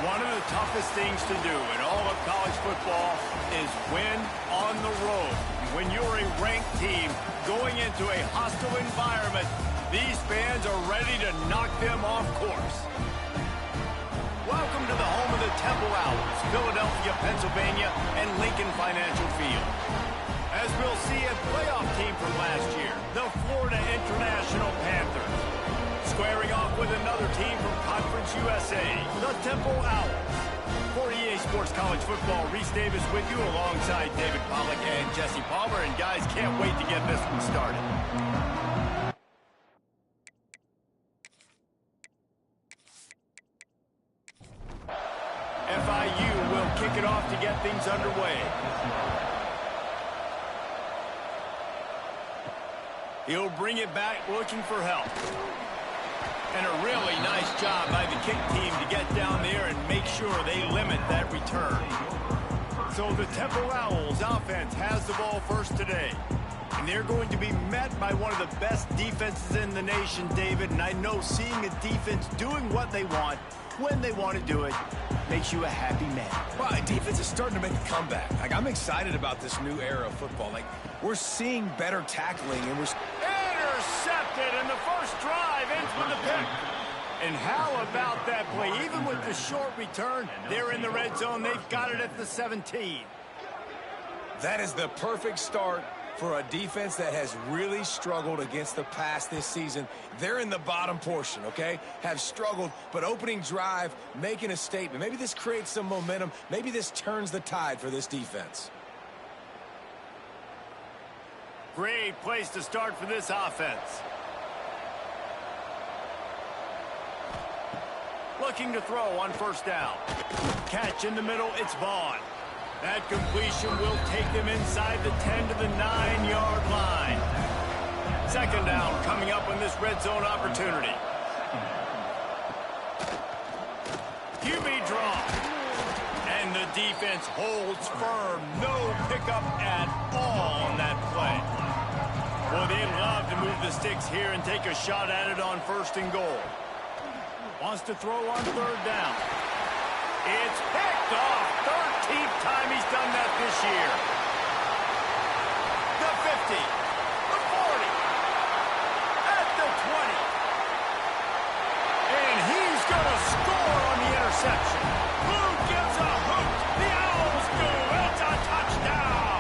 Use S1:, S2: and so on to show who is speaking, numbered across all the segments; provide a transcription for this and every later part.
S1: One of the toughest things to do in all of college football is win on the road. When you're a ranked team going into a hostile environment, these fans are ready to knock them off course. Welcome to the home of the Temple Owls, Philadelphia, Pennsylvania, and Lincoln Financial Field. As we'll see a playoff team from last year, the Florida International Panthers. Squaring off with another team from Conference USA, the Temple Owls. For EA Sports College Football, Reese Davis with you alongside David Pollack and Jesse Palmer. And guys, can't wait to get this one started. FIU will kick it off to get things underway. He'll bring it back looking for help. And a really nice job by the kick team to get down there and make sure they limit that return. So the Temple Owls offense has the ball first today. And they're going to be met by one of the best defenses in the nation, David. And I know seeing a defense doing what they want, when they want to do it, makes you a happy man.
S2: Well, defense is starting to make a comeback. Like, I'm excited about this new era of football. Like, we're seeing better tackling, and we're...
S1: Intercepted, and the first drive ends with a pick. And how about that play? Even with the short return, they're in the red zone. They've got it at the 17.
S2: That is the perfect start for a defense that has really struggled against the pass this season. They're in the bottom portion, okay? Have struggled, but opening drive, making a statement. Maybe this creates some momentum. Maybe this turns the tide for this defense.
S1: Great place to start for this offense. Looking to throw on first down. Catch in the middle, it's Vaughn. That completion will take them inside the 10 to the 9-yard line. Second down coming up on this red zone opportunity. QB draw. And the defense holds firm. No pickup at all on that play. Well, they'd love to move the sticks here and take a shot at it on first and goal. Wants to throw on third down. It's picked off. 13th time he's done that this year. The 50. The 40. At the 20. And he's going to score on the interception. Who gives a hoot? The Owls do. It's a touchdown.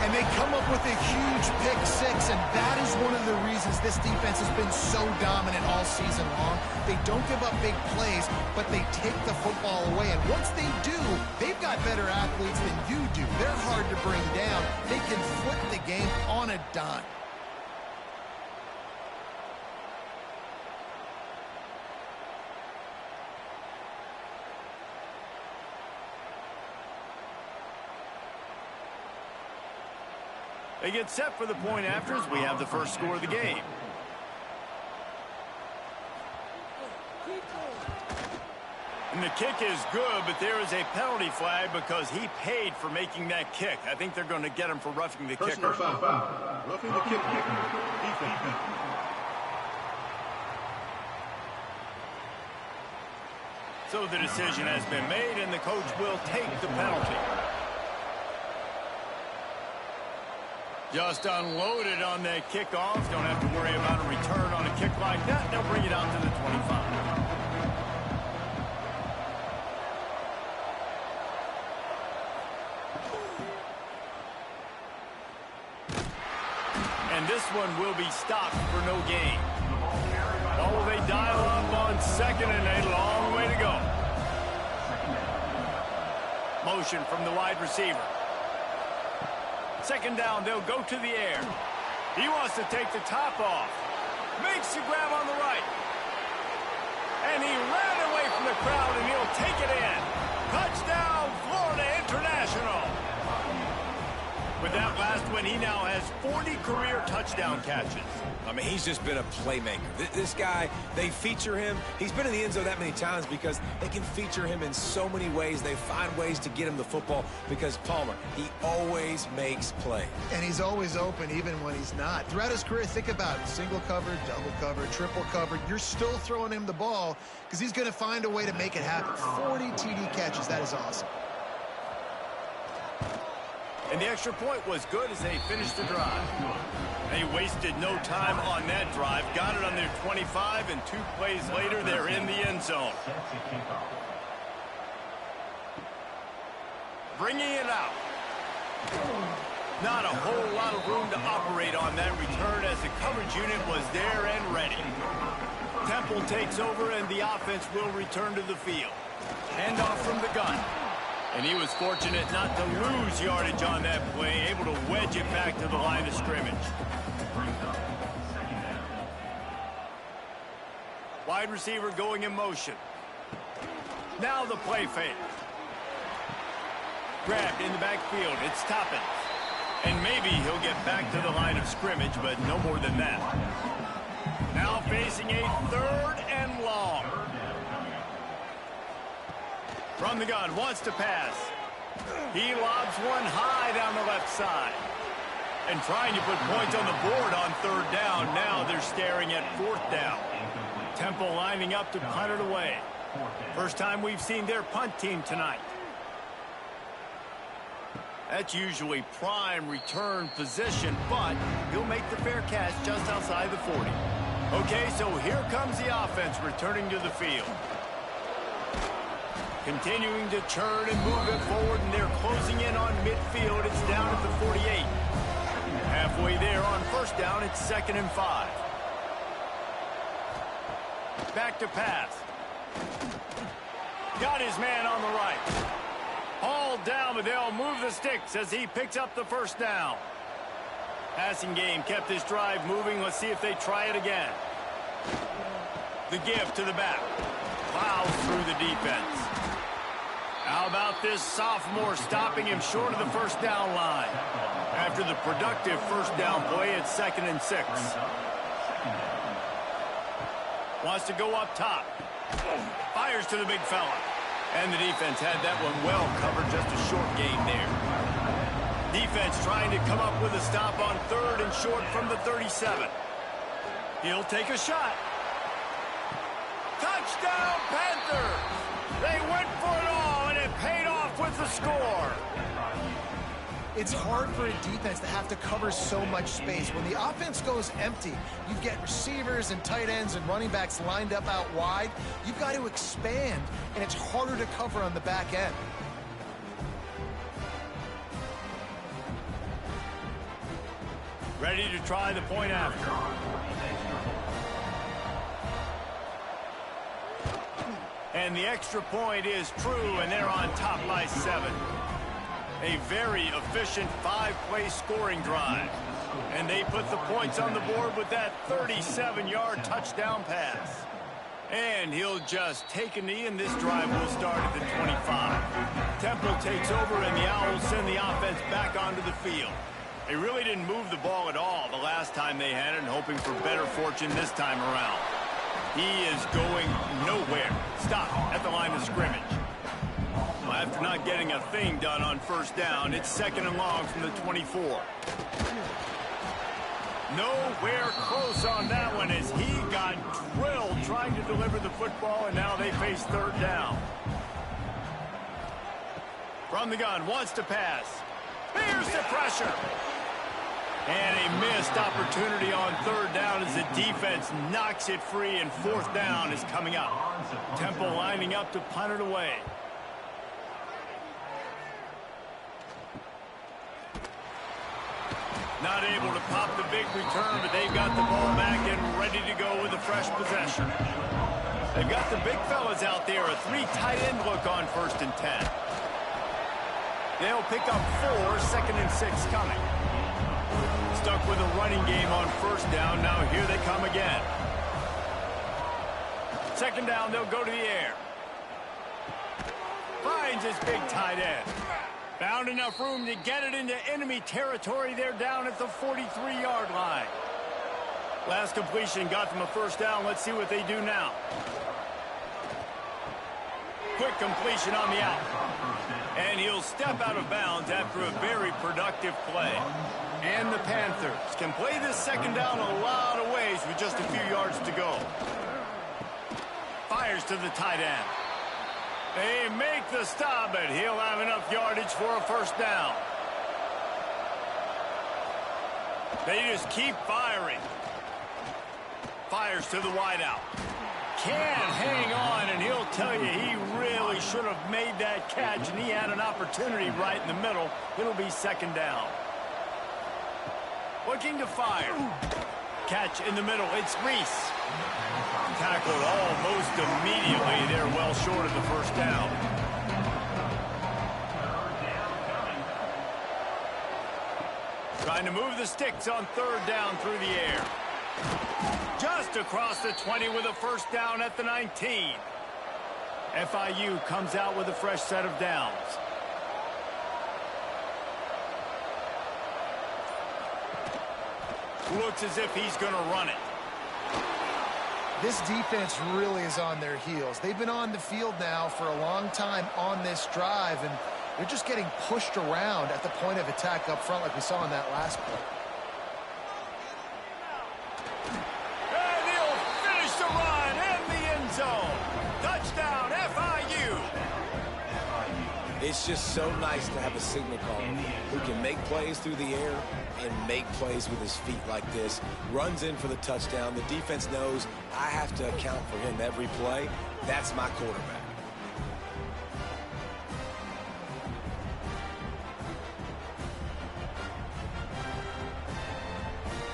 S3: And they come up with a huge pick six, and that is one of the reasons this defense has been so dominant all season long. They don't give up big plays, but they take the football away. And once they do, they've got better athletes than you do. They're hard to bring down. They can flip the game on a dime.
S1: They get set for the point after as we have the first score of the game. And the kick is good, but there is a penalty flag because he paid for making that kick. I think they're going to get him for roughing the kicker.
S4: Foul. Roughing the kick. Defense.
S1: So the decision has been made, and the coach will take the penalty. Just unloaded on that kickoff. Don't have to worry about a return on a kick like that. They'll bring it out to the 25. And this one will be stopped for no gain. Oh, they dial up on second and a long way to go. Motion from the wide receiver. Second down, they'll go to the air. He wants to take the top off. Makes the grab on the right. And he ran away from the crowd, and he'll take it in. Touchdown, Florida International. With that last when he now has 40 career touchdown catches.
S2: I mean, he's just been a playmaker. This guy, they feature him. He's been in the end zone that many times because they can feature him in so many ways. They find ways to get him the football because Palmer, he always makes plays.
S3: And he's always open even when he's not. Throughout his career, think about it. Single covered, double covered, triple covered. You're still throwing him the ball because he's going to find a way to make it happen. 40 TD catches. That is awesome.
S1: And the extra point was good as they finished the drive. They wasted no time on that drive. Got it on their 25, and 2 plays later, they're in the end zone. Bringing it out. Not a whole lot of room to operate on that return as the coverage unit was there and ready. Temple takes over, and the offense will return to the field. Hand off from the gun. And he was fortunate not to lose yardage on that play, able to wedge it back to the line of scrimmage. Wide receiver going in motion. Now the play fake. Grabbed in the backfield. It's Toppin. And maybe he'll get back to the line of scrimmage, but no more than that. Now facing a 3rd and long. From the gun, wants to pass. He lobs one high down the left side. And trying to put points on the board on 3rd down. Now they're staring at 4th down. Temple lining up to punt it away. First time we've seen their punt team tonight. That's usually prime return position, but he'll make the fair catch just outside the 40. Okay, so here comes the offense returning to the field. Continuing to churn and move it forward, and they're closing in on midfield. It's down at the 48. Halfway there on 1st down, it's 2nd and 5. Back to pass. Got his man on the right. Hauled down, but they'll move the sticks as he picks up the 1st down. Passing game kept this drive moving. Let's see if they try it again. The give to the back. Plows through the defense. How about this sophomore stopping him short of the 1st down line? After the productive 1st down play, it's 2nd and 6. Wants to go up top. Fires to the big fella. And the defense had that one well covered, just a short gain there. Defense trying to come up with a stop on 3rd and short from the 37. He'll take a shot. Touchdown, Panthers! They went for it all, and it paid off with the score.
S3: It's hard for a defense to have to cover so much space. When the offense goes empty, you get receivers and tight ends and running backs lined up out wide. You've got to expand, and it's harder to cover on the back end.
S1: Ready to try the point after. And the extra point is true, and they're on top by 7. A very efficient 5-play scoring drive. And they put the points on the board with that 37-yard touchdown pass. And he'll just take a knee, and this drive will start at the 25. Temple takes over, and the Owls send the offense back onto the field. They really didn't move the ball at all the last time they had it, and hoping for better fortune this time around. He is going nowhere. Stop at the line of scrimmage. Well, after not getting a thing done on 1st down, it's 2nd and long from the 24. Nowhere close on that one as he got drilled trying to deliver the football, and now they face 3rd down. From the gun, wants to pass. Here's the pressure. And a missed opportunity on 3rd down as the defense knocks it free, and 4th down is coming up. Temple lining up to punt it away. Not able to pop the big return, but they've got the ball back and ready to go with a fresh possession. They've got the big fellas out there, a 3 tight end look on 1st and 10. They'll pick up 4, 2nd and 6 coming. Stuck with a running game on 1st down. Now here they come again. 2nd down, they'll go to the air. Finds his big tight end. Found enough room to get it into enemy territory. They're down at the 43-yard line. Last completion got them a first down. Let's see what they do now. Quick completion on the out. And he'll step out of bounds after a very productive play. And the Panthers can play this second down a lot of ways with just a few yards to go. Fires to the tight end. They make the stop, but he'll have enough yardage for a first down. They just keep firing. Fires to the wideout. Can't hang on, and he'll tell you he really should have made that catch, and he had an opportunity right in the middle. It'll be second down. Looking to fire. Catch in the middle. It's Reese. Tackled almost immediately. They're well short of the first down. Trying to move the sticks on third down through the air. Just across the 20 with a first down at the 19. FIU comes out with a fresh set of downs. Looks as if he's going to run it.
S3: This defense really is on their heels. They've been on the field now for a long time on this drive, and they're just getting pushed around at the point of attack up front like we saw in that last play.
S1: And he'll finish the run in the end zone. Touchdown, FIU.
S2: It's just so nice to have a signal caller who can make plays through the air and make plays with his feet like this. Runs in for the touchdown. The defense knows I have to account for him every play. That's my quarterback.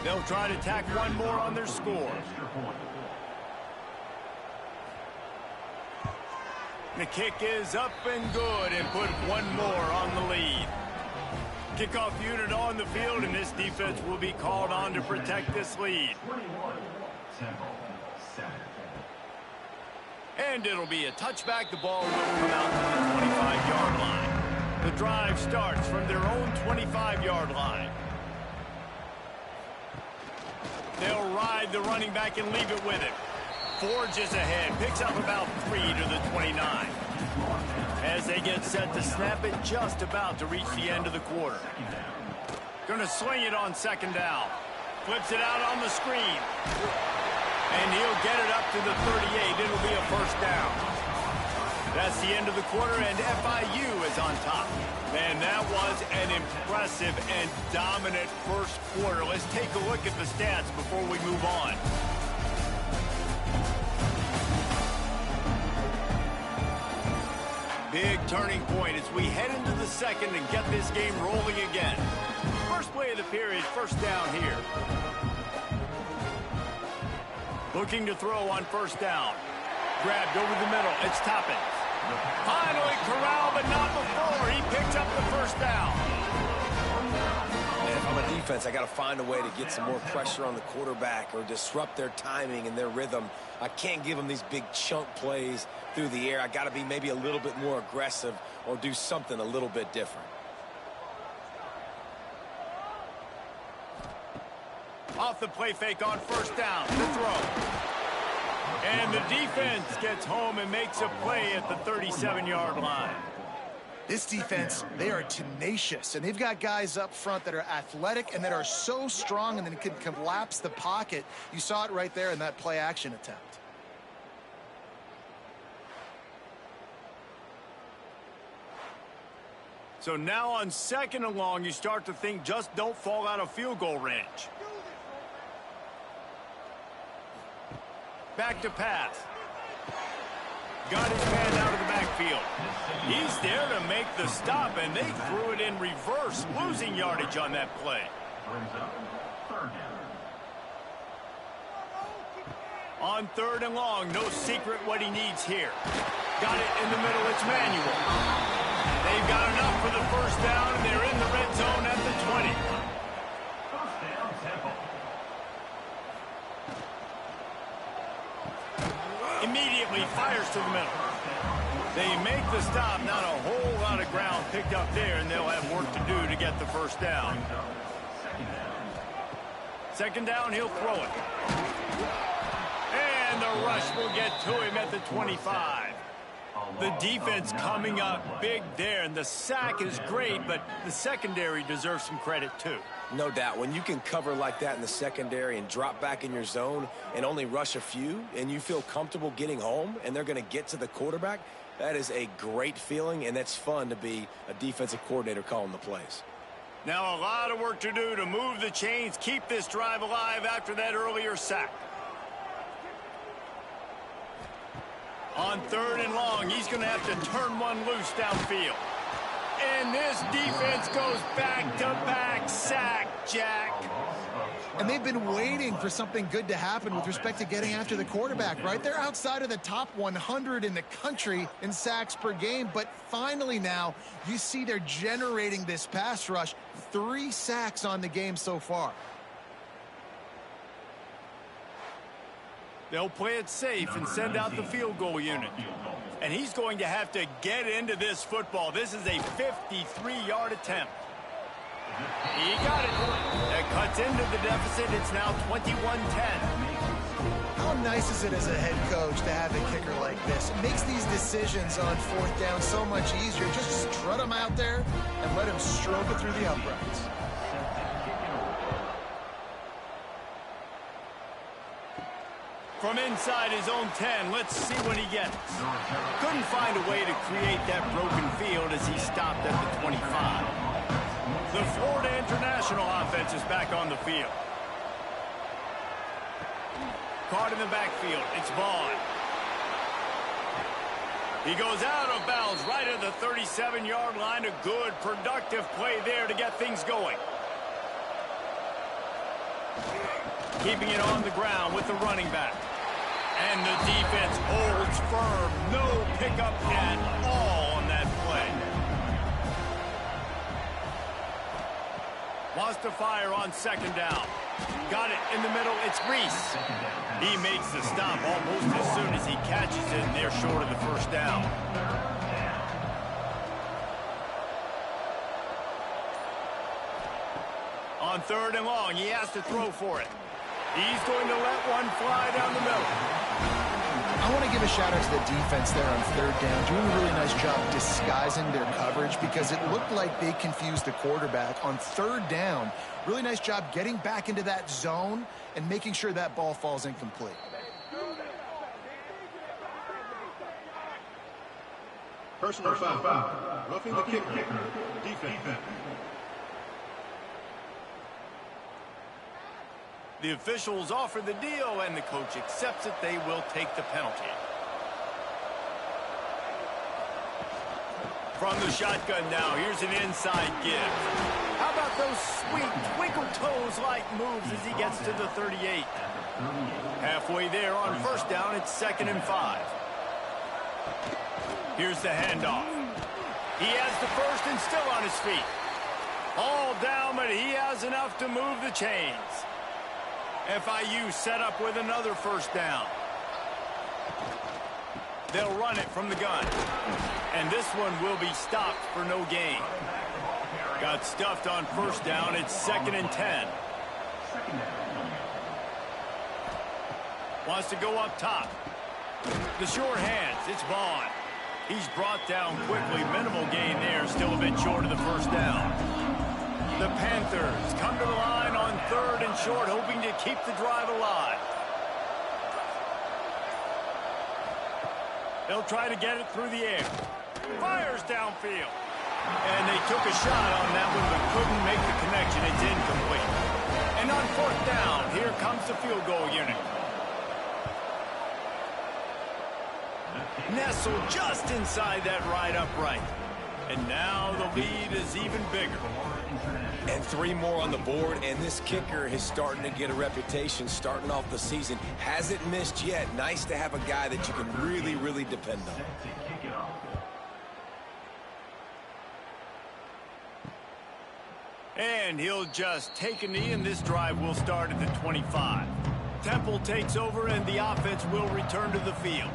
S1: They'll try to tack one more on their score. The kick is up and good, and put one more on the lead. Kickoff unit on the field, and this defense will be called on to protect this lead. And it'll be a touchback. The ball will come out to the 25-yard line. The drive starts from their own 25-yard line. They'll ride the running back and leave it with him. Forges ahead, picks up about 3 to the 29. As they get set to snap it, just about to reach the end of the quarter. Gonna sling it on second down. Flips it out on the screen. And he'll get it up to the 38. It'll be a first down. That's the end of the quarter, and FIU is on top. Man, that was an impressive and dominant first quarter. Let's take a look at the stats before we move on. Big turning point as we head into the second and get this game rolling again. First play of the period, first down here. Looking to throw on first down. Grabbed over the middle. It's Toppin. Finally corralled, but not before. He picked up the first down.
S2: And if I'm a defense, I got to find a way to get some more pressure on the quarterback or disrupt their timing and their rhythm. I can't give them these big chunk plays through the air. I got to be maybe a little bit more aggressive or do something a little bit different.
S1: Off the play fake on first down. The throw. And the defense gets home and makes a play at the 37-yard line.
S3: This defense, they are tenacious, and they've got guys up front that are athletic and that are so strong and then can collapse the pocket. You saw it right there in that play action attempt.
S1: So now on second and long, you start to think just don't fall out of field goal range. Back to pass. Got his man out of the backfield. He's there to make the stop, and they threw it in reverse, losing yardage on that play. On third and long, no secret what he needs here. Got it in the middle, it's Manuel. They've got enough for the first down, and they're in the red zone at the 20. Immediately fires to the middle. They make the stop. Not a whole lot of ground picked up there, and they'll have work to do to get the first down. Second down, he'll throw it. And the rush will get to him at the 25. The defense coming up big there, and the sack is great, but the secondary deserves some credit too.
S2: No doubt. When you can cover like that in the secondary and drop back in your zone and only rush a few, and you feel comfortable getting home, and they're going to get to the quarterback, that is a great feeling, and that's fun to be a defensive coordinator calling the plays.
S1: Now a lot of work to do to move the chains, keep this drive alive after that earlier sack. On third and long, he's going to have to turn one loose downfield. And this defense goes back-to-back sack, Jack.
S3: And they've been waiting for something good to happen with respect to getting after the quarterback, right? They're outside of the top 100 in the country in sacks per game, but finally now you see they're generating this pass rush. 3 sacks on the game so far.
S1: They'll play it safe and send out the field goal unit. And he's going to have to get into this football. This is a 53-yard attempt. He got it. That cuts into the deficit. It's now 21-10.
S3: How nice is it as a head coach to have a kicker like this? It makes these decisions on fourth down so much easier. Just strut him out there and let him stroke it through the uprights.
S1: From inside his own 10, let's see what he gets. Couldn't find a way to create that broken field as he stopped at the 25. The Florida International offense is back on the field. Caught in the backfield, it's Vaughn. He goes out of bounds right at the 37-yard line. A good, productive play there to get things going. Keeping it on the ground with the running back. And the defense holds firm. No pickup at all on that play. Wants to fire on second down. Got it in the middle. It's Reese. He makes the stop almost as soon as he catches it, and they're short of the first down. On third and long, he has to throw for it. He's going to let one fly down the middle.
S3: I want to give a shout out to the defense there on third down, doing a really nice job disguising their coverage because it looked like they confused the quarterback on third down. Really nice job getting back into that zone and making sure that ball falls incomplete.
S4: Personal foul. Roughing the kicker. Defense.
S1: The officials offer the deal, and the coach accepts it. They will take the penalty. From the shotgun now, here's an inside give. How about those sweet twinkle toes-like moves as he gets to the 38? Halfway there on first down, it's 2nd and 5. Here's the handoff. He has the first and still on his feet. All down, but he has enough to move the chains. FIU set up with another first down. They'll run it from the gun. And this one will be stopped for no gain. Got stuffed on first down. It's 2nd and 10. Wants to go up top. The short hands. It's Vaughn. He's brought down quickly. Minimal gain there. Still a bit short of the first down. The Panthers come to the line on third and short, hoping to keep the drive alive. They'll try to get it through the air. Fires downfield. And they took a shot on that one, but couldn't make the connection. It's incomplete. And on fourth down, here comes the field goal unit. Nestled just inside that right upright. And now the lead is even bigger.
S2: And 3 more on the board, and this kicker is starting to get a reputation starting off the season. Hasn't missed yet. Nice to have a guy that you can really, really depend on.
S1: And he'll just take a knee, and this drive will start at the 25. Temple takes over, and the offense will return to the field.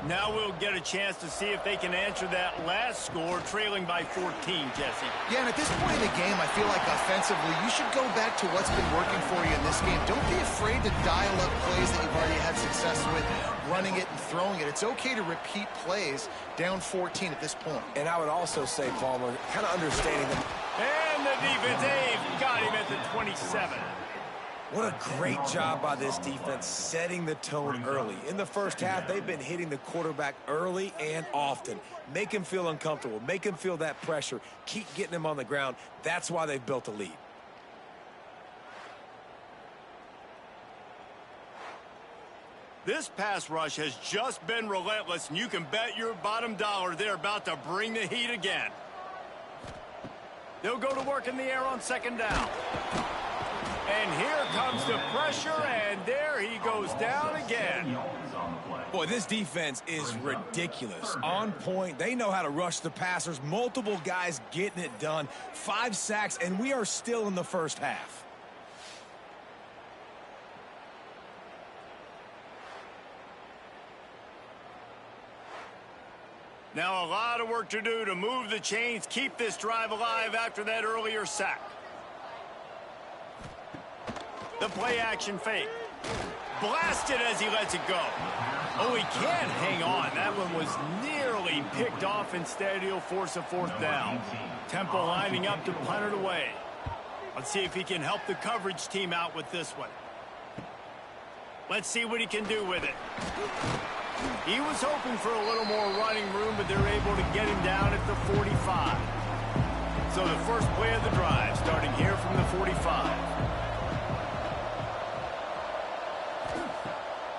S1: Now we'll get a chance to see if they can answer that last score, trailing by 14, Jesse.
S3: Yeah, and at this point in the game, I feel like offensively, you should go back to what's been working for you in this game. Don't be afraid to dial up plays that you've already had success with, running it and throwing it. It's okay to repeat plays down 14 at this point.
S2: And I would also say, Palmer, kind of understanding them.
S1: And the defense, they've got him at the 27.
S2: What a great job by this defense setting the tone early. In the first half, they've been hitting the quarterback early and often. Make him feel uncomfortable. Make him feel that pressure. Keep getting him on the ground. That's why they've built a lead.
S1: This pass rush has just been relentless, and you can bet your bottom dollar they're about to bring the heat again. They'll go to work in the air on second down. And here comes the pressure, and there he goes down again.
S2: Boy, this defense is ridiculous. On point. They know how to rush the passers. Multiple guys getting it done. 5 sacks, and we are still in the first half.
S1: Now a lot of work to do to move the chains, keep this drive alive after that earlier sack. The play-action fake. Blasted as he lets it go. Oh, he can't hang on. That one was nearly picked off. Instead, he'll force a fourth down. Temple lining up to punt it away. Let's see if he can help the coverage team out with this one. Let's see what he can do with it. He was hoping for a little more running room, but they're able to get him down at the 45. So the first play of the drive, starting here from the 45.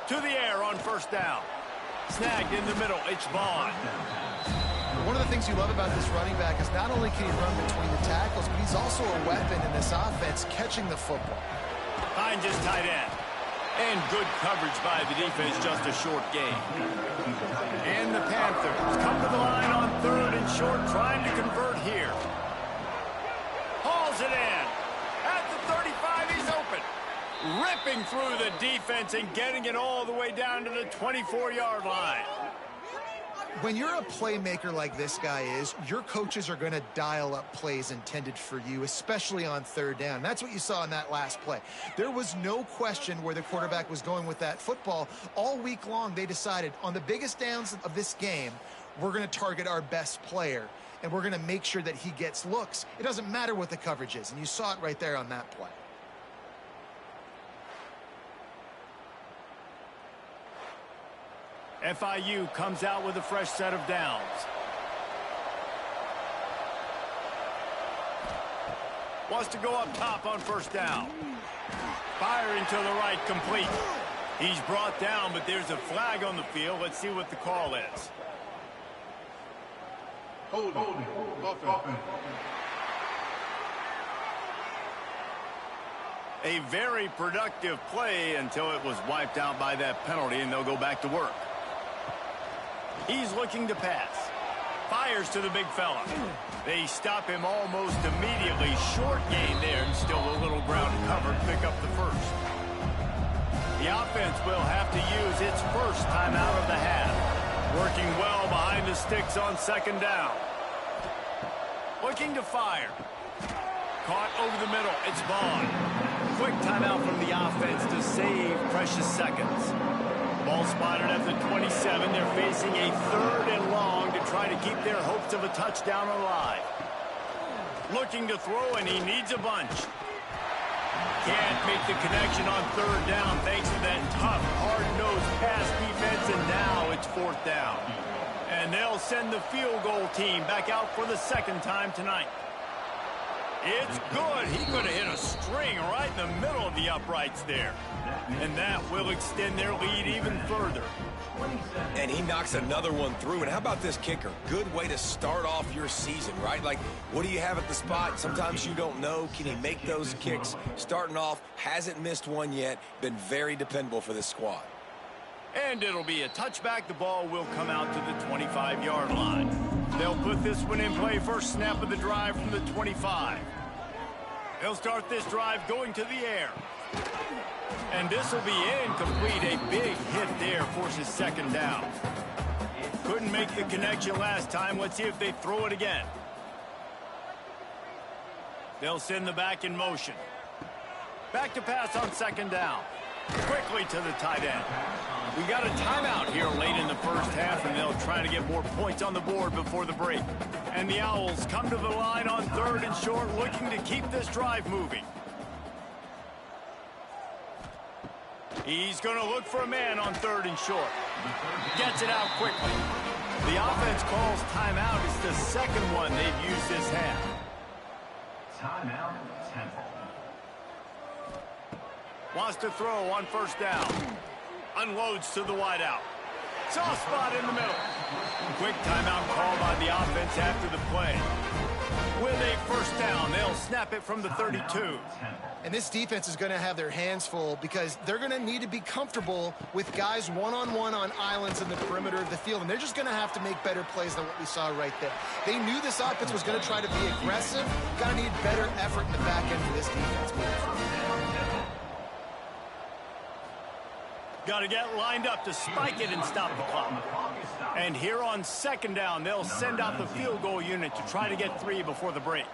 S1: To the air on first down. Snagged in the middle. It's Vaughn.
S3: One of the things you love about this running back is not only can he run between the tackles, but he's also a weapon in this offense, catching the football.
S1: Finds his tight end. And good coverage by the defense, just a short gain. And the Panthers come to the line on third and short, trying to convert here. Hauls it in. At the 35, he's open. Ripping through the defense and getting it all the way down to the 24-yard line.
S3: When you're a playmaker like this guy is, your coaches are going to dial up plays intended for you, especially on third down. That's what you saw in that last play. There was no question where the quarterback was going with that football. All week long, they decided on the biggest downs of this game, we're going to target our best player, and we're going to make sure that he gets looks. It doesn't matter what the coverage is, and you saw it right there on that play.
S1: FIU comes out with a fresh set of downs. Wants to go up top on first down. Firing to the right, complete. He's brought down, but there's a flag on the field. Let's see what the call is.
S4: Holding. Offense.
S1: A very productive play until it was wiped out by that penalty, and they'll go back to work. He's looking to pass. Fires to the big fella. They stop him almost immediately. Short gain there, and still a little ground cover to pick up the first. The offense will have to use its first timeout of the half. Working well behind the sticks on second down. Looking to fire. Caught over the middle. It's Vaughn. Quick timeout from the offense to save precious seconds. Ball spotted at the 27. They're facing a third and long to try to keep their hopes of a touchdown alive. Looking to throw, and he needs a bunch. Can't make the connection on third down thanks to that tough, hard-nosed pass defense, and now it's fourth down. And they'll send the field goal team back out for the second time tonight. It's good. He could have hit a string right in the middle of the uprights there. And that will extend their lead even further.
S2: And he knocks another one through. And how about this kicker? Good way to start off your season, right? Like, what do you have at the spot? Sometimes you don't know. Can he make those kicks? Starting off, hasn't missed one yet. Been very dependable for this squad.
S1: And it'll be a touchback. The ball will come out to the 25-yard line. They'll put this one in play. First snap of the drive from the 25. They'll start this drive going to the air. And this will be incomplete. A big hit there forces second down. couldn't make the connection last time. Let's see if they throw it again. They'll send the back in motion. Back to pass on second down. Quickly to the tight end. We got a timeout here late in the first half, and they'll try to get more points on the board before the break. And the Owls come to the line on 3rd and short, looking to keep this drive moving. He's going to look for a man on 3rd and short. Gets it out quickly. The offense calls timeout. It's the second one they've used this half.
S5: Timeout, Temple.
S1: Wants to throw on 1st down. Unloads to the wideout. Soft spot in the middle. Quick timeout call by the offense after the play. With a 1st down, they'll snap it from the 32.
S3: And this defense is going to have their hands full because they're going to need to be comfortable with guys one-on-one on islands in the perimeter of the field, and they're just going to have to make better plays than what we saw right there. They knew this offense was going to try to be aggressive. Got to need better effort in the back end for this defense moving forward.
S1: Got to get lined up to spike it and stop the clock. And here on 2nd down, they'll send out the field goal unit to try to get 3 before the break.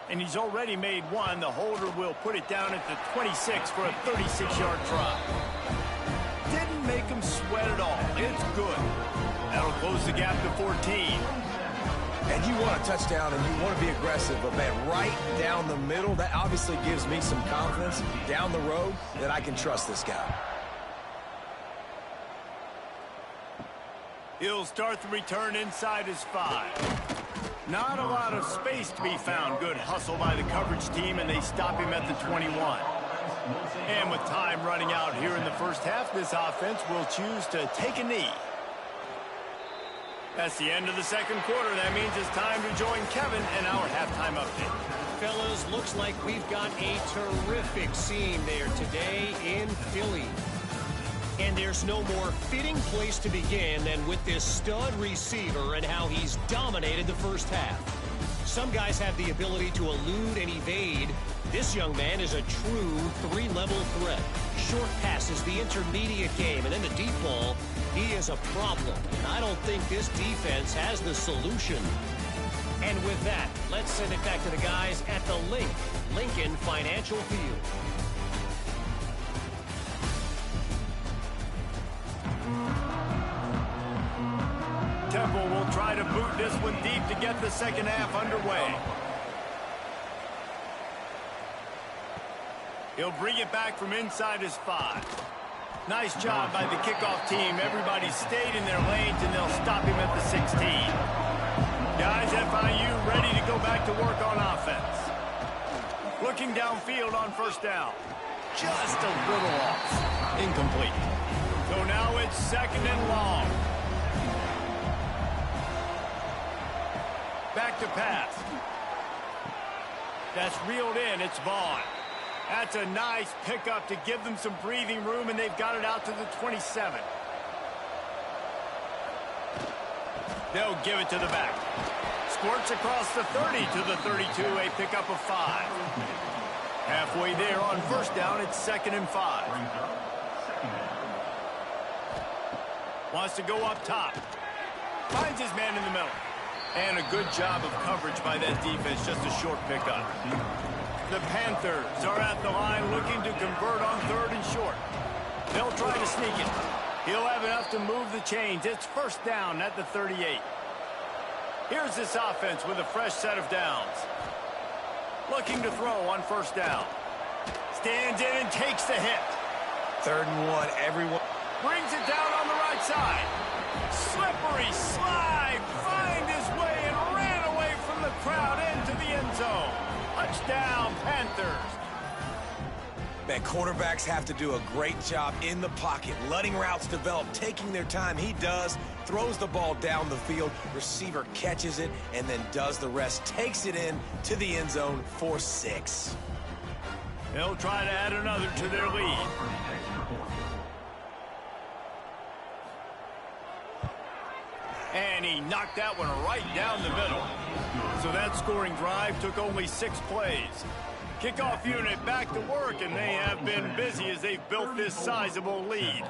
S1: And he's already made 1. The holder will put it down at the 26 for a 36-yard try. Didn't make him sweat at all. It's good. That'll close the gap to 14.
S2: And you want a touchdown and you want to be aggressive, but man, right down the middle, that obviously gives me some confidence down the road that I can trust this guy.
S1: He'll start the return inside his 5. Not a lot of space to be found. Good hustle by the coverage team, and they stop him at the 21. And with time running out here in the first half, this offense will choose to take a knee. That's the end of the 2nd quarter. That means it's time to join Kevin and our halftime update.
S6: Fellas, looks like we've got a terrific scene there today in Philly. And there's no more fitting place to begin than with this stud receiver and how he's dominated the first half. Some guys have the ability to elude and evade. This young man is a true 3-level threat. Short passes, the intermediate game, and then the deep ball, he is a problem. And I don't think this defense has the solution. And with that, let's send it back to the guys at the Lincoln Financial Field.
S1: Temple will try to boot this one deep to get the second half underway. He'll bring it back from inside his 5. Nice job by the kickoff team. Everybody stayed in their lanes, and they'll stop him at the 16. Guys, FIU ready to go back to work on offense. Looking downfield on 1st down. Just a little off. Incomplete. So now it's 2nd and long. Back to pass. That's reeled in. It's Vaughn. That's a nice pickup to give them some breathing room, and they've got it out to the 27. They'll give it to the back. Squirts across the 30 to the 32, a pickup of 5. Halfway there on 1st down, it's 2nd and 5. Wants to go up top. Finds his man in the middle. And a good job of coverage by that defense, just a short pickup. The Panthers are at the line looking to convert on 3rd and short. They'll try to sneak it. He'll have enough to move the chains. It's 1st down at the 38. Here's this offense with a fresh set of downs. Looking to throw on 1st down. Stands in and takes the hit.
S2: 3rd and 1, everyone.
S1: Brings it down on the right side. Slippery slide. Find his way and ran away from the crowd into the end zone. Touchdown, Panthers.
S2: Man, quarterbacks have to do a great job in the pocket, letting routes develop, taking their time. He does, throws the ball down the field, receiver catches it, and then does the rest, takes it in to the end zone for 6.
S1: They'll try to add another to their lead. And he knocked that one right down the middle. So that scoring drive took only 6 plays. Kickoff unit back to work, and they have been busy as they've built this sizable lead.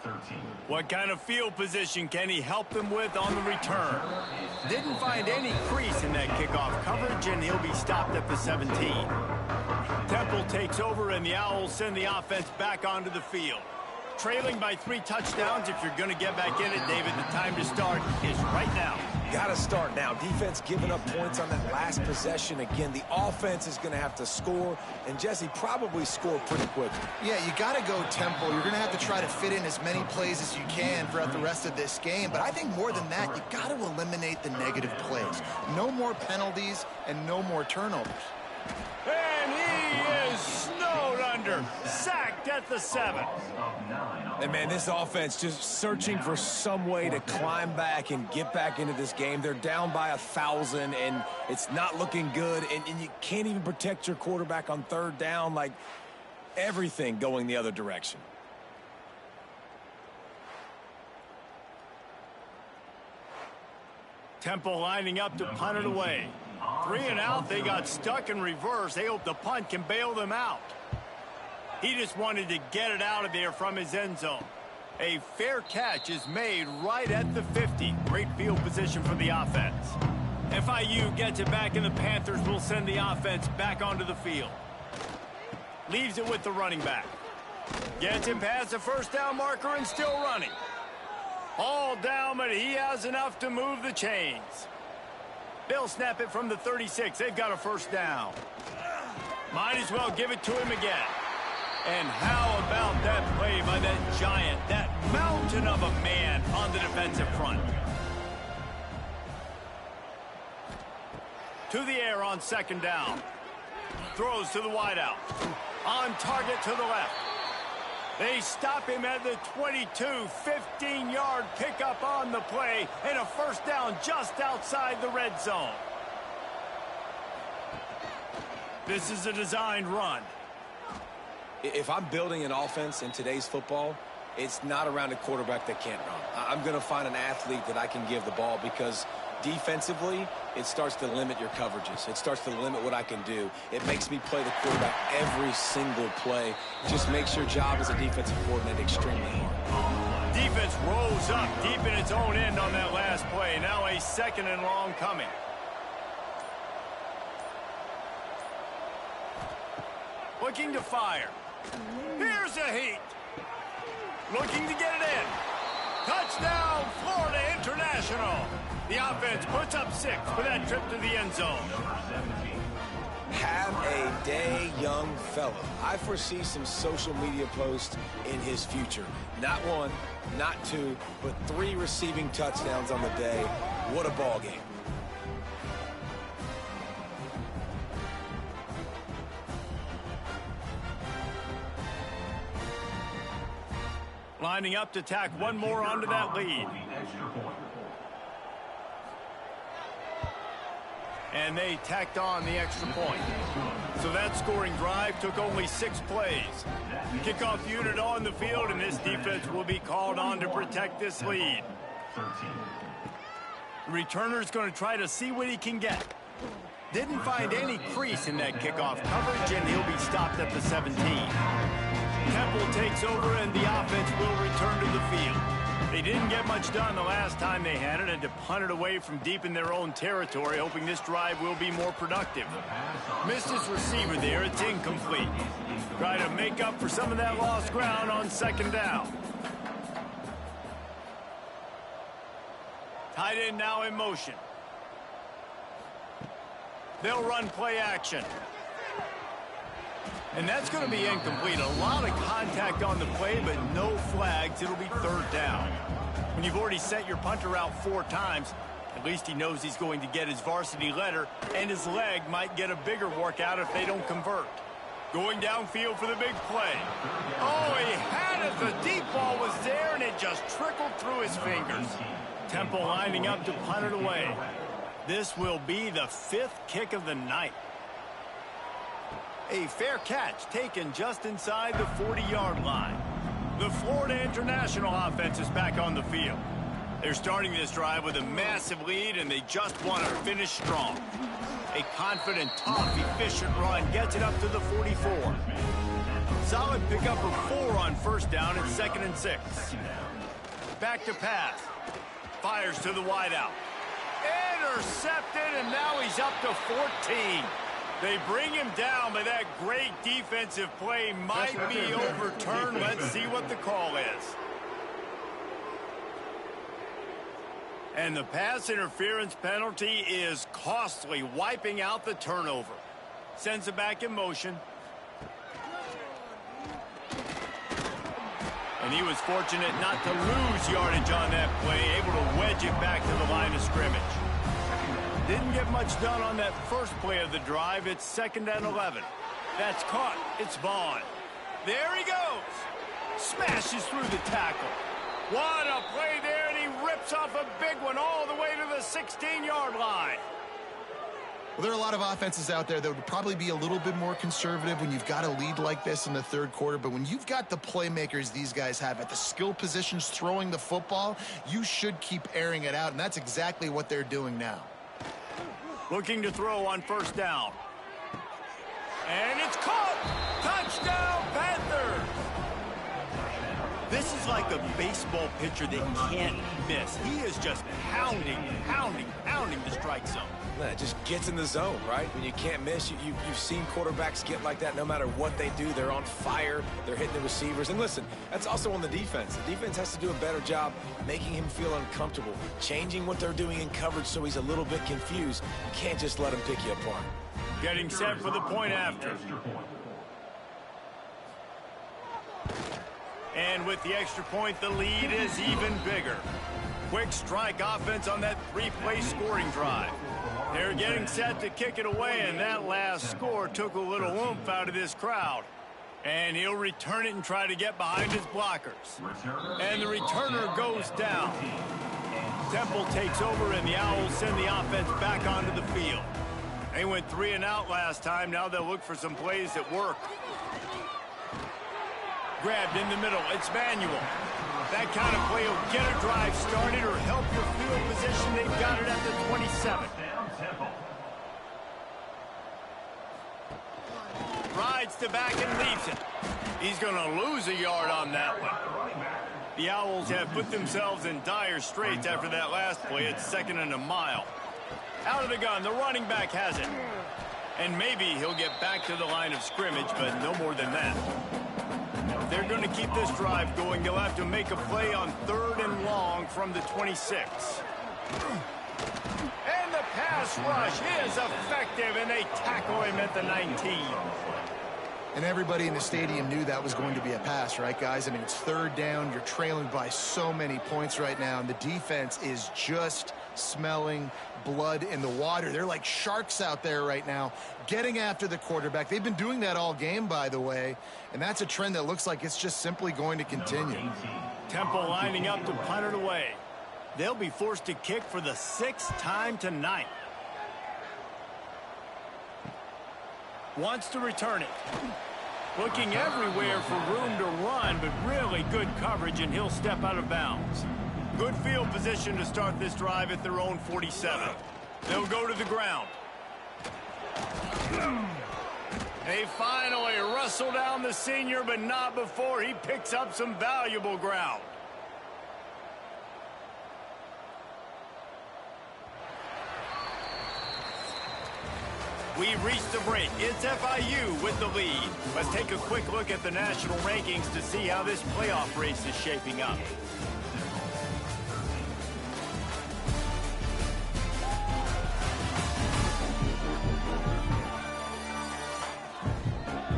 S5: 13.
S1: What kind of field position can he help them with on the return? Didn't find any crease in that kickoff coverage, and he'll be stopped at the 17. Temple takes over, and the Owls send the offense back onto the field. Trailing by 3 touchdowns. If you're going to get back in it, David, the time to start is right now.
S2: Got to start now. Defense giving up points on that last possession. Again, the offense is going to have to score, and Jesse probably score pretty quickly.
S3: Yeah, you got to go tempo. You're going to have to try to fit in as many plays as you can throughout the rest of this game. But I think more than that, you got to eliminate the negative plays. No more penalties and no more turnovers.
S1: And he is snowed under. Sacked at the 7.
S2: And, man, this offense just searching for some way to climb back and get back into this game. They're down by 1,000, and it's not looking good. And you can't even protect your quarterback on 3rd down. Like, everything going the other direction.
S1: Temple lining up to punt it away. 3 and out. They got stuck in reverse. They hope the punt can bail them out. He just wanted to get it out of there from his end zone. A fair catch is made right at the 50. Great field position for the offense. FIU gets it back, and the Panthers will send the offense back onto the field. Leaves it with the running back. Gets him past the 1st down marker and still running. All down, but he has enough to move the chains. They'll snap it from the 36. They've got a 1st down. Might as well give it to him again. And how about that play by that giant, that mountain of a man on the defensive front? To the air on 2nd down. Throws to the wideout. On target to the left. They stop him at the 22, 15-yard pickup on the play, and a 1st down just outside the red zone. This is a designed run.
S2: If I'm building an offense in today's football, it's not around a quarterback that can't run. I'm going to find an athlete that I can give the ball, because defensively, it starts to limit your coverages. It starts to limit what I can do. It makes me play the quarterback every single play. Just makes your job as a defensive coordinator extremely hard.
S1: Defense rolls up deep in its own end on that last play. Now a 2nd and long coming. Looking to fire. Here's a heat. Looking to get it in. Touchdown, Florida International. The offense puts up 6 for that trip to the end zone.
S2: Have a day, young fella. I foresee some social media posts in his future. Not 1, not 2, but 3 receiving touchdowns on the day. What a ball game.
S1: Lining up to tack one more onto that lead. And they tacked on the extra point. So that scoring drive took only 6 plays. Kickoff unit on the field, and this defense will be called on to protect this lead. The returner's going to try to see what he can get. Didn't find any crease in that kickoff coverage, and he'll be stopped at the 17. Temple takes over, and the offense will return to the field. They didn't get much done the last time they had it, and to punt it away from deep in their own territory, hoping this drive will be more productive. Missed his receiver there. It's incomplete. Try to make up for some of that lost ground on 2nd down. Tight end now in motion. They'll run play action. And that's going to be incomplete. A lot of contact on the play, but no flags. It'll be 3rd down. When you've already sent your punter out 4 times, at least he knows he's going to get his varsity letter, and his leg might get a bigger workout if they don't convert. Going downfield for the big play. Oh, he had it. The deep ball was there, and it just trickled through his fingers. Temple lining up to punt it away. This will be the 5th kick of the night. A fair catch taken just inside the 40-yard line. The Florida International offense is back on the field. They're starting this drive with a massive lead, and they just want to finish strong. A confident, tough, efficient run gets it up to the 44. Solid pickup of 4 on 1st down and 2nd and 6. back to pass. Fires to the wideout. Intercepted, and now he's up to 14. They bring him down, but that great defensive play might be overturned. Let's see what the call is. And the pass interference penalty is costly, wiping out the turnover. Sends it back in motion. And he was fortunate not to lose yardage on that play, able to wedge it back to the line of scrimmage. Didn't get much done on that first play of the drive. It's 2nd and 11. That's caught. It's Vaughn. There he goes. Smashes through the tackle. What a play there, and he rips off a big one all the way to the 16-yard line.
S3: Well, there are a lot of offenses out there that would probably be a little bit more conservative when you've got a lead like this in the third quarter. But when you've got the playmakers these guys have at the skill positions throwing the football, you should keep airing it out, and that's exactly what they're doing now.
S1: Looking to throw on 1st down. And it's caught! Touchdown, Panthers! This is like a baseball pitcher that can't miss. He is just pounding the strike zone.
S2: It just gets in the zone, right? When you can't miss, you've seen quarterbacks get like that no matter what they do. They're on fire. They're hitting the receivers. And listen, that's also on the defense. The defense has to do a better job making him feel uncomfortable, changing what they're doing in coverage so he's a little bit confused. You can't just let him pick you apart.
S1: Getting set for the point after. And with the extra point, the lead is even bigger. Quick strike offense on that 3-play scoring drive. They're getting set to kick it away, and that last score took a little oomph out of this crowd. And he'll return it and try to get behind his blockers. And the returner goes down. Temple takes over, and the Owls send the offense back onto the field. They went 3 and out last time. Now they'll look for some plays that work. Grabbed in the middle. It's Manuel. That kind of play will get a drive started or help your field position. They've got it at the 27. Rides to back and leaves it. He's going to lose a yard on that one. The Owls have put themselves in dire straits after that last play. It's 2nd and a mile. Out of the gun, the running back has it. And maybe he'll get back to the line of scrimmage, but no more than that. If they're going to keep this drive going, they'll have to make a play on 3rd and long from the 26. And the pass rush is effective, and they tackle him at the 19.
S3: And everybody in the stadium knew that was going to be a pass, right, guys? I mean, it's 3rd down. You're trailing by so many points right now, and the defense is just smelling blood in the water. They're like sharks out there right now, getting after the quarterback. They've been doing that all game, by the way, and that's a trend that looks like it's just simply going to continue.
S1: Temple lining up to punt it away. They'll be forced to kick for the 6th time tonight. Wants to return it. Looking everywhere for room to run, but really good coverage, and he'll step out of bounds. Good field position to start this drive at their own 47. They'll go to the ground. They finally wrestle down the senior, but not before he picks up some valuable ground. We've reached the break. It's FIU with the lead. Let's take a quick look at the national rankings to see how this playoff race is shaping up.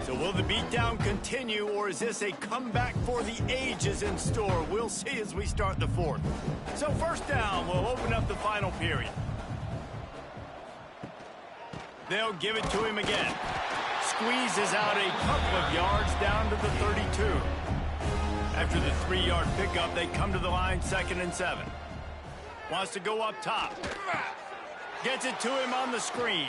S1: So will the beatdown continue, or is this a comeback for the ages in store? We'll see as we start the 4th. So 1st down, we'll open up the final period. They'll give it to him again. Squeezes out a couple of yards down to the 32. After the 3-yard pickup, they come to the line 2nd and 7. Wants to go up top. Gets it to him on the screen.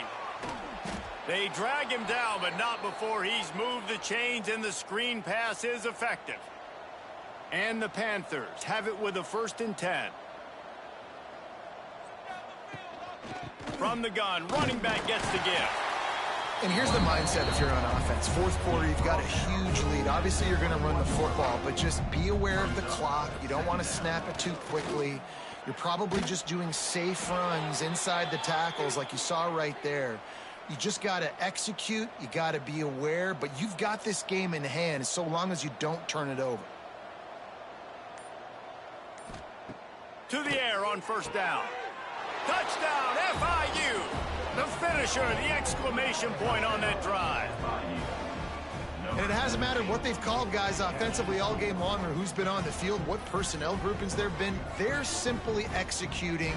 S1: They drag him down, but not before he's moved the chains, and the screen pass is effective. And the Panthers have it with a 1st and 10. From the gun, running back gets the give.
S3: And here's the mindset if you're on offense. Fourth quarter, you've got a huge lead. Obviously, you're going to run the football, but just be aware of the clock. You don't want to snap it too quickly. You're probably just doing safe runs inside the tackles like you saw right there. You just got to execute. You got to be aware, but you've got this game in hand so long as you don't turn it over.
S1: To the air on first down. Touchdown, FIU. The finisher, the exclamation point on that drive.
S3: And it hasn't mattered what they've called guys offensively all game long or who's been on the field, what personnel groupings there have been. They're simply executing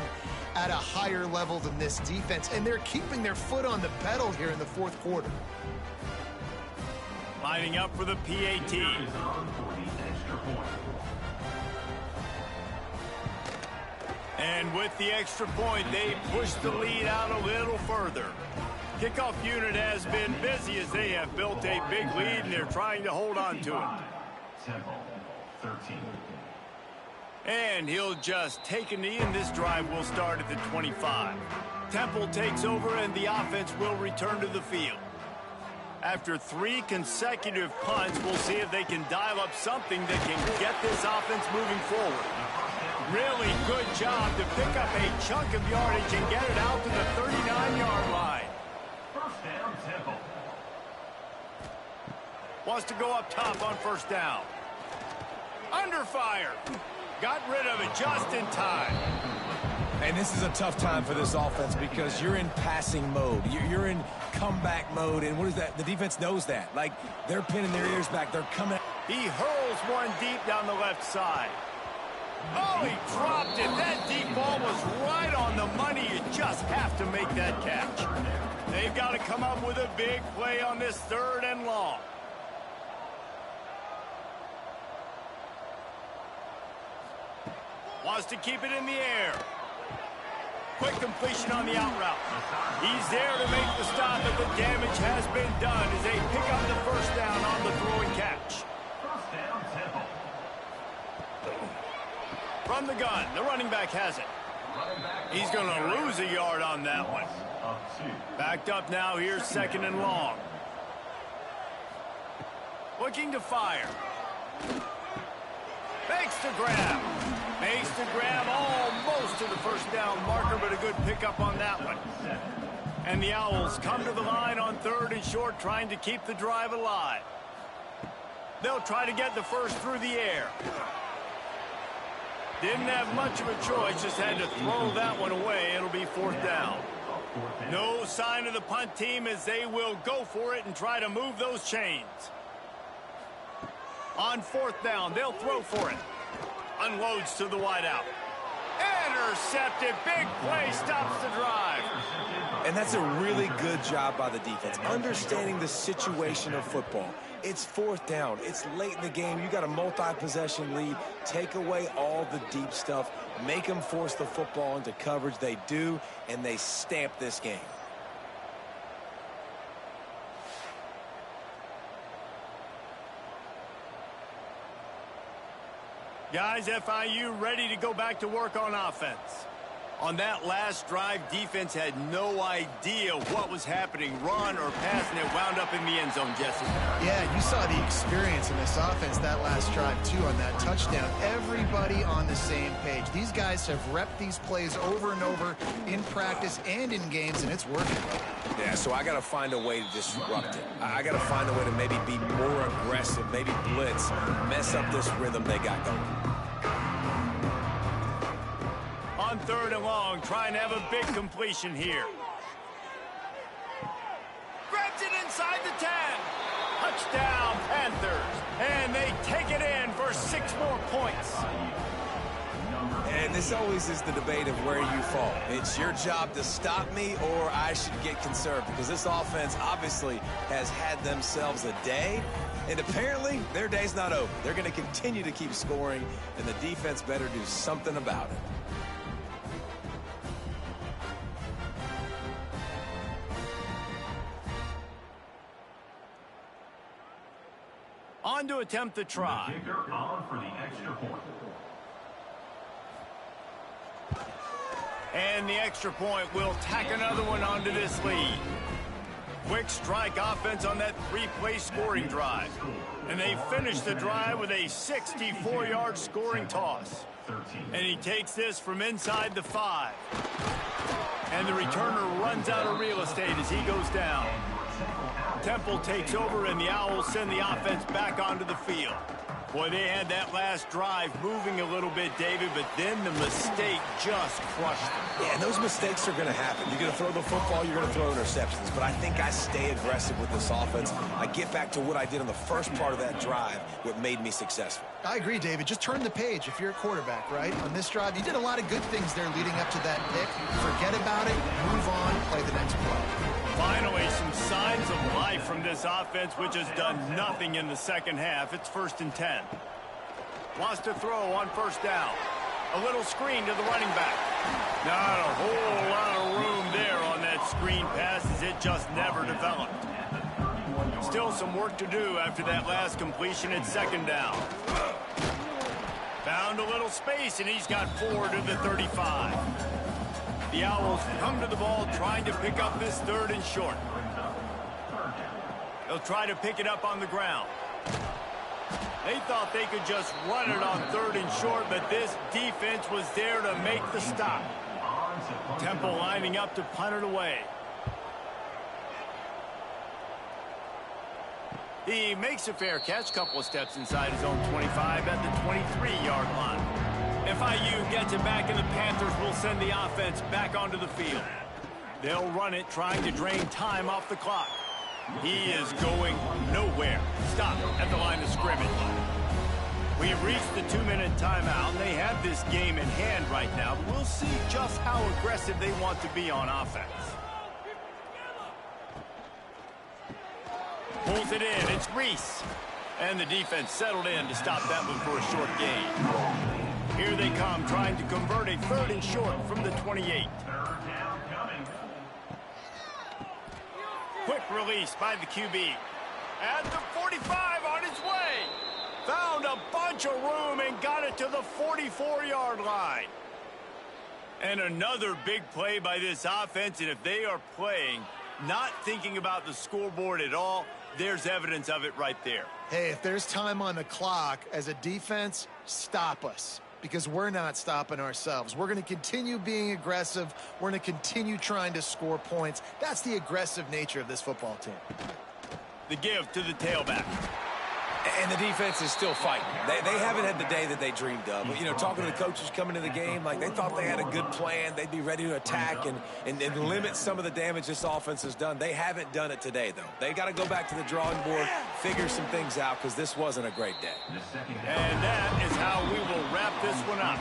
S3: at a higher level than this defense, and they're keeping their foot on the pedal here in the fourth quarter.
S1: Lining up for the PAT. And with the extra point, they push the lead out a little further. Kickoff unit has been busy as they have built a big lead, and they're trying to hold on to it.
S5: Temple, 13.
S1: And he'll just take a knee, and this drive will start at the 25. Temple takes over, and the offense will return to the field. After 3 consecutive punts, we'll see if they can dial up something that can get this offense moving forward. Really good job to pick up a chunk of yardage and get it out to the 39-yard line.
S5: First down, Temple.
S1: Wants to go up top on first down. Under fire. Got rid of it just in time.
S2: And this is a tough time for this offense because you're in passing mode. You're in comeback mode, and what is that? The defense knows that. Like, they're pinning their ears back. They're coming.
S1: He hurls one deep down the left side. Oh, he dropped it. That deep ball was right on the money. You just have to make that catch. They've got to come up with a big play on this 3rd and long. Wants to keep it in the air. Quick completion on the out route. He's there to make the stop, but the damage has been done as they pick up the first down on the throw and catch.
S5: First down, Temple.
S1: From the gun, the running back has it. He's going to lose a yard on that one. Backed up now, here's 2nd and long. Looking to fire. Makes the grab. Makes the grab almost to the first down marker, but a good pickup on that one. And the Owls come to the line on 3rd and short, trying to keep the drive alive. They'll try to get the first through the air. Didn't have much of a choice, just had to throw that one away. It'll be 4th down. No sign of the punt team as they will go for it and try to move those chains. On 4th down, they'll throw for it. Unloads to the wideout. Intercepted. Big play stops the drive.
S2: And that's a really good job by the defense, understanding the situation of football. It's 4th down. It's late in the game. You got a multi-possession lead. Take away all the deep stuff. Make them force the football into coverage. They do, and they stamp this game.
S1: Guys, FIU ready to go back to work on offense. On that last drive, defense had no idea what was happening, run or pass, and it wound up in the end zone, Jesse.
S3: Yeah, you saw the experience in this offense that last drive, too, on that touchdown. Everybody on the same page. These guys have repped these plays over and over in practice and in games, and it's working.
S2: Yeah, so I got to find a way to disrupt it. I got to find a way to maybe be more aggressive, maybe blitz, mess up this rhythm they got going.
S1: On 3rd and long, trying to have a big completion here. Grabs it inside the 10. Touchdown, Panthers. And they take it in for 6 more points.
S2: And this always is the debate of where you fall. It's your job to stop me, or I should get conserved, because this offense obviously has had themselves a day, and apparently their day's not over. They're going to continue to keep scoring, and the defense better do something about it.
S1: On to attempt the try.
S5: Kicker on for the extra point.
S1: And the extra point will tack another one onto this lead. Quick strike offense on that three-play scoring drive. And they finish the drive with a 64-yard scoring toss. And he takes this from inside the 5. And the returner runs out of real estate as he goes down. Temple takes over, and the Owls send the offense back onto the field. Boy, they had that last drive moving a little bit, David, but then the mistake just crushed them.
S2: Yeah, and those mistakes are going to happen. You're going to throw the football, you're going to throw interceptions. But I think I stay aggressive with this offense. I get back to what I did on the first part of that drive, what made me successful.
S3: I agree, David. Just turn the page if you're a quarterback, right? On this drive, you did a lot of good things there leading up to that pick. Forget about it, move on, play the next play.
S1: Finally, some signs of life from this offense, which has done nothing in the second half. It's 1st and 10. Wants to throw on first down. A little screen to the running back. Not a whole lot of room there on that screen pass, as it just never developed. Still some work to do after that last completion at 2nd down. Found a little space, and he's got 4 to the 35. The Owls come to the ball trying to pick up this 3rd and short. They'll try to pick it up on the ground. They thought they could just run it on 3rd and short, but this defense was there to make the stop. Temple lining up to punt it away. He makes a fair catch, couple of steps inside his own 25 at the 23-yard line. FIU gets it back, and the Panthers will send the offense back onto the field. They'll run it, trying to drain time off the clock. He is going nowhere. Stop at the line of scrimmage. We have reached the 2-minute timeout, and they have this game in hand right now. We'll see just how aggressive they want to be on offense. Pulls it in. It's Reese. And the defense settled in to stop that one for a short gain. Here they come, trying to convert a 3rd and short from the 28. Quick release by the QB. At the 45 on his way. Found a bunch of room and got it to the 44-yard line. And another big play by this offense, and if they are playing, not thinking about the scoreboard at all, there's evidence of it right there.
S3: Hey, if there's time on the clock, as a defense, stop us. Because we're not stopping ourselves. We're going to continue being aggressive. We're going to continue trying to score points. That's the aggressive nature of this football team.
S1: The give to the tailback.
S2: And the defense is still fighting. They haven't had the day that they dreamed of. But, you know, talking to the coaches coming to the game, like they thought they had a good plan. They'd be ready to attack and limit some of the damage this offense has done. They haven't done it today, though. They got to go back to the drawing board, figure some things out, because this wasn't a great day.
S1: And that is how we will wrap this one up.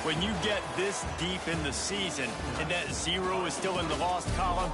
S1: When you get this deep in the season and that 0 is still in the lost column,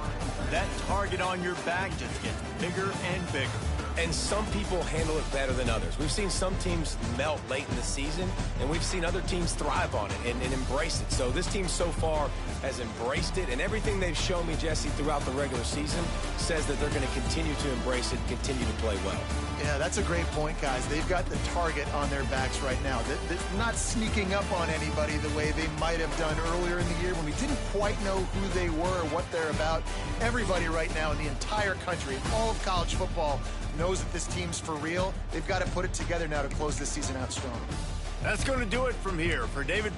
S1: that target on your back just gets bigger and bigger.
S2: And some people handle it better than others. We've seen some teams melt late in the season, and we've seen other teams thrive on it and embrace it. So this team so far has embraced it, and everything they've shown me, Jesse, throughout the regular season says that they're going to continue to embrace it and continue to play well.
S3: Yeah, that's a great point, guys. They've got the target on their backs right now. They're not sneaking up on anybody the way they might have done earlier in the year when we didn't quite know who they were or what they're about. Everybody right now in the entire country, all of college football, knows that this team's for real. They've got to put it together now to close this season out strong.
S1: That's going to do it from here. For David